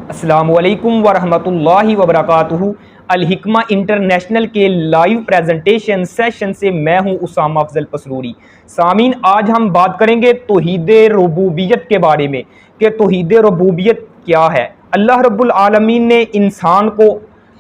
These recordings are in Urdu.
السلام علیکم ورحمۃ اللہ وبرکاتہ۔ الحکمہ انٹرنیشنل کے لائیو پریزنٹیشن سیشن سے میں ہوں اسامہ افضل پسروری۔ سامعین، آج ہم بات کریں گے توحید ربوبیت کے بارے میں کہ توحید ربوبیت کیا ہے۔ اللہ رب العالمین نے انسان کو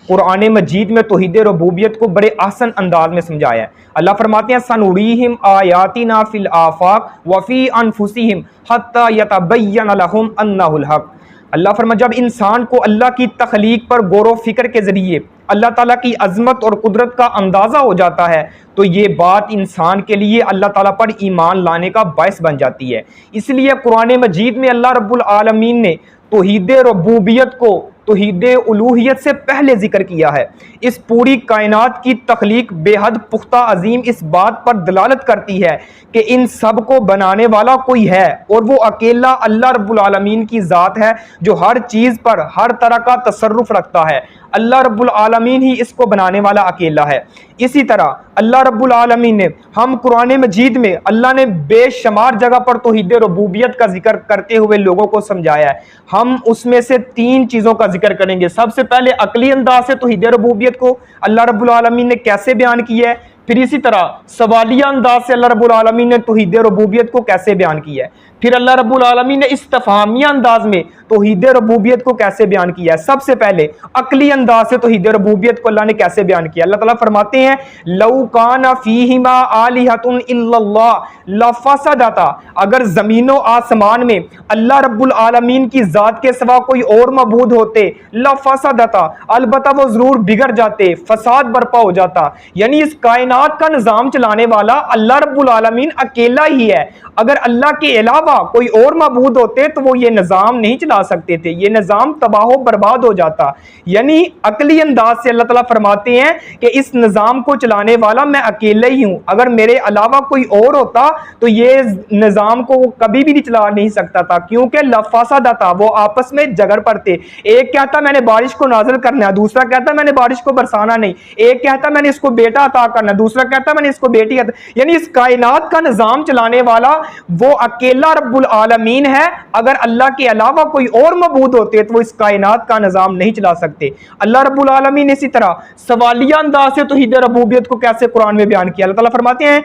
قرآن مجید میں توحید ربوبیت کو بڑے احسن انداز میں سمجھایا ہے۔ اللہ فرماتے ہیں سنوریہم آیاتنا فی الآفاق وفی انفسہم حتی یتبین لہم انہ الحق۔ اللہ فرماتا جب انسان کو اللہ کی تخلیق پر غور و فکر کے ذریعے اللہ تعالیٰ کی عظمت اور قدرت کا اندازہ ہو جاتا ہے تو یہ بات انسان کے لیے اللہ تعالیٰ پر ایمان لانے کا باعث بن جاتی ہے۔ اس لیے قرآن مجید میں اللہ رب العالمین نے توحید ربوبیت کو توحید الوہیت سے پہلے ذکر کیا ہے۔ اس پوری کائنات کی تخلیق بے حد پختہ عظیم اس بات پر دلالت کرتی ہے کہ ان سب کو بنانے والا کوئی ہے اور وہ اکیلا اللہ رب العالمین کی ذات ہے جو ہر چیز پر ہر طرح کا تصرف رکھتا ہے۔ اللہ رب العالمین ہی اس کو بنانے والا اکیلا ہے۔ اسی طرح اللہ رب العالمین نے ہم قرآن مجید میں اللہ نے بے شمار جگہ پر توحید ربوبیت کا ذکر کرتے ہوئے لوگوں کو سمجھایا ہے۔ ہم اس میں سے 3 چیزوں کا ذکر کریں گے۔ سب سے پہلے عقلی انداز سے توحید ربوبیت کو اللہ رب العالمین نے کیسے بیان کیا ہے، پھر اسی طرح سوالیہ انداز سے اللہ رب العالمین نے توحید ربوبیت کو کیسے بیان کیا ہے، پھر اللہ رب العالمین نے استفہامیہ انداز میں توحید ربوبیت کو کیسے بیان کیا ہے۔ سب سے پہلے عقلی انداز سے توحید ربوبیت کو اللہ نے کیسے بیان کیا۔ اللہ تعالیٰ فرماتے ہیں لو کان فیہما آلہۃ الا اللہ لفسدتا، اگر زمین و آسمان میں اللہ رب العالمین کی ذات کے سوا کوئی اور معبود ہوتے لفسدتا، البتہ وہ ضرور بگڑ جاتے، فساد برپا ہو جاتا۔ یعنی اس کائنات کا نظام چلانے والا اللہ رب العالمین اکیلا ہی ہے۔ اگر اللہ کے علاوہ کوئی اور معبود ہوتے تو وہ یہ نظام نہیں چلا سکتے تھے، یہ نظام تباہ و برباد ہو جاتا۔ یعنی عقلی انداز سے اللہ تعالیٰ فرماتے ہیں کہ اس نظام کو چلانے والا میں اکیلا ہی ہوں، اگر میرے علاوہ کوئی اور ہوتا تو یہ نظام کو وہ کبھی بھی نہیں چلا نہیں سکتا تھا، کیونکہ لفاسدہ تھا، وہ آپس میں جگر پڑتے۔ ایک کہتا میں نے بارش کو نازل کرنا ہے، دوسرا کہتا میں نے بارش کو برسانا نہیں، ایک کہتا میں نے اس کو بیٹا عطا کرنا، دوسرا کہتا میں نے اس کو بیٹی عطا۔ یعنی اس کائنات کا نظام چلانے والا وہ اکیلا رب العالمین ہے، اگر اللہ کے علاوہ کوئی اور معبود ہوتے تو وہ اس کائنات کا نظام نہیں چلا سکتے۔ اللہ رب العالمین نے اسی طرح سوالیہ انداز سے توحید ربوبیت کو کیسے قرآن میں بیان کیا۔ اللہ تعالیٰ فرماتے ہیں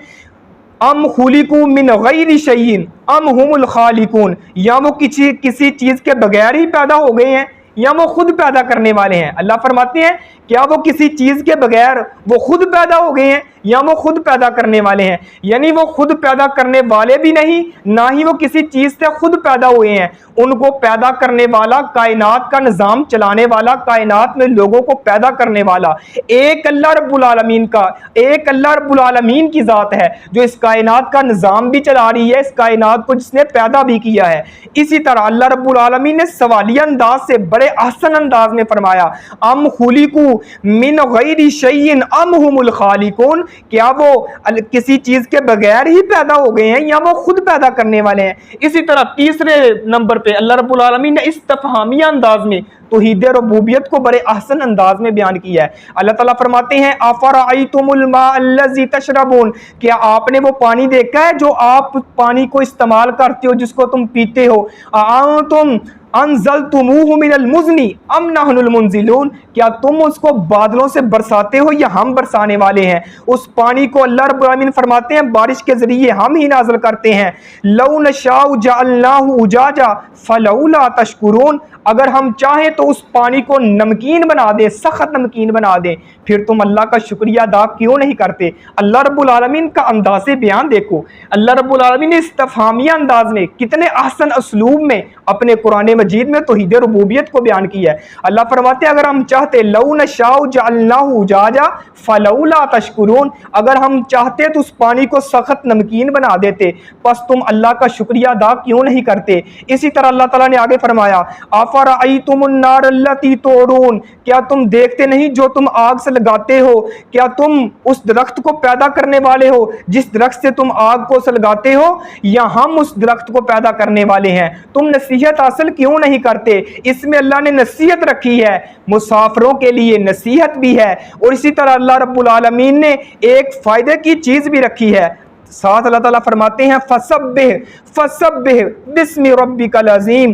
ام خلقوا من غیر شیء ام هم الخالقون، یا وہ کسی چیز کے بغیر ہی پیدا ہو گئے ہیں یا وہ خود پیدا کرنے والے ہیں۔ اللہ فرماتے ہیں کیا وہ کسی چیز کے بغیر وہ خود پیدا ہو گئے ہیں یا وہ خود پیدا کرنے والے ہیں۔ یعنی وہ خود پیدا کرنے والے بھی نہیں، نہ ہی وہ کسی چیز سے خود پیدا ہوئے ہیں۔ ان کو پیدا کرنے والا، کائنات کا نظام چلانے والا، کائنات میں لوگوں کو پیدا کرنے والا ایک اللہ رب العالمین کا، ایک اللہ رب العالمین کی ذات ہے جو اس کائنات کا نظام بھی چلا رہی ہے، اس کائنات کو جس نے پیدا بھی کیا ہے۔ اسی طرح اللہ رب العالمین نے سوالیہ انداز سے بڑے احسن انداز میں فرمایا ام خلقوا من غیر شیء ام هم الخالقون، کیا وہ کسی چیز کے بغیر ہی پیدا ہو گئے ہیں یا وہ خود پیدا کرنے والے ہیں۔ اسی طرح تیسرے نمبر پہ اللہ رب العالمین نے استفہامیہ انداز میں توحید ربوبیت کو بڑے احسن انداز میں بیان کیا ہے۔ اللہ تعالیٰ فرماتے ہیں افرأیتم الماء الذی تشربون، کیا آپ نے وہ پانی دیکھا ہے جو آپ پانی کو استعمال کرتے ہو، جس کو تم پیتے ہو، انتم انزلتموہ من المزن ام نحن المنزلون، کیا تم اس کو بادلوں سے برساتے ہو یا ہم برسانے والے ہیں۔ اس پانی کو اللہ رب العالمین فرماتے ہیں بارش کے ذریعے ہم ہی نازل کرتے ہیں۔ لو نشاء جعلناہ اجاجا فلولا تشکرون، اگر ہم چاہیں تو اس پانی کو نمکین بنا دیں، سخت نمکین بنا دیں، پھر تم اللہ کا شکریہ ادا کیوں نہیں کرتے۔ اللہ رب العالمین کا انداز بیان دیکھو، اللہ رب العالمین نے استفہامیہ انداز میں کتنے احسن اسلوب میں اپنے قرآن مجید میں توحید ربوبیت کو بیان کیا ہے۔ اللہ فرماتے ہیں اگر ہم چاہتے لو نشاء جعلناہ اجاجا فلولا تشکرون، اگر ہم چاہتے تو اس پانی کو سخت نمکین بنا دیتے، پس تم اللہ کا شکریہ ادا کیوں نہیں کرتے۔ اسی طرح اللہ تعالیٰ نے آگے فرمایا افرأیتم النار التی تورون، کیا تم دیکھتے نہیں جو تم آگ سے لگاتے ہو، کیا تم اس درخت کو پیدا کرنے والے ہو جس درخت سے تم آگ کو سلگاتے ہو، یا ہم اس درخت کو پیدا کرنے والے ہیں۔ تم نصیحت حاصل کیوں نہیں کرتے۔ اس میں اللہ نے نصیحت رکھی ہے، مسافروں کے لیے نصیحت بھی ہے، اور اسی طرح اللہ رب العالمین نے ایک فائدے کی چیز بھی رکھی ہے۔ ساتھ اللہ تعالیٰ فرماتے ہیں فسبح بسم ربک العظیم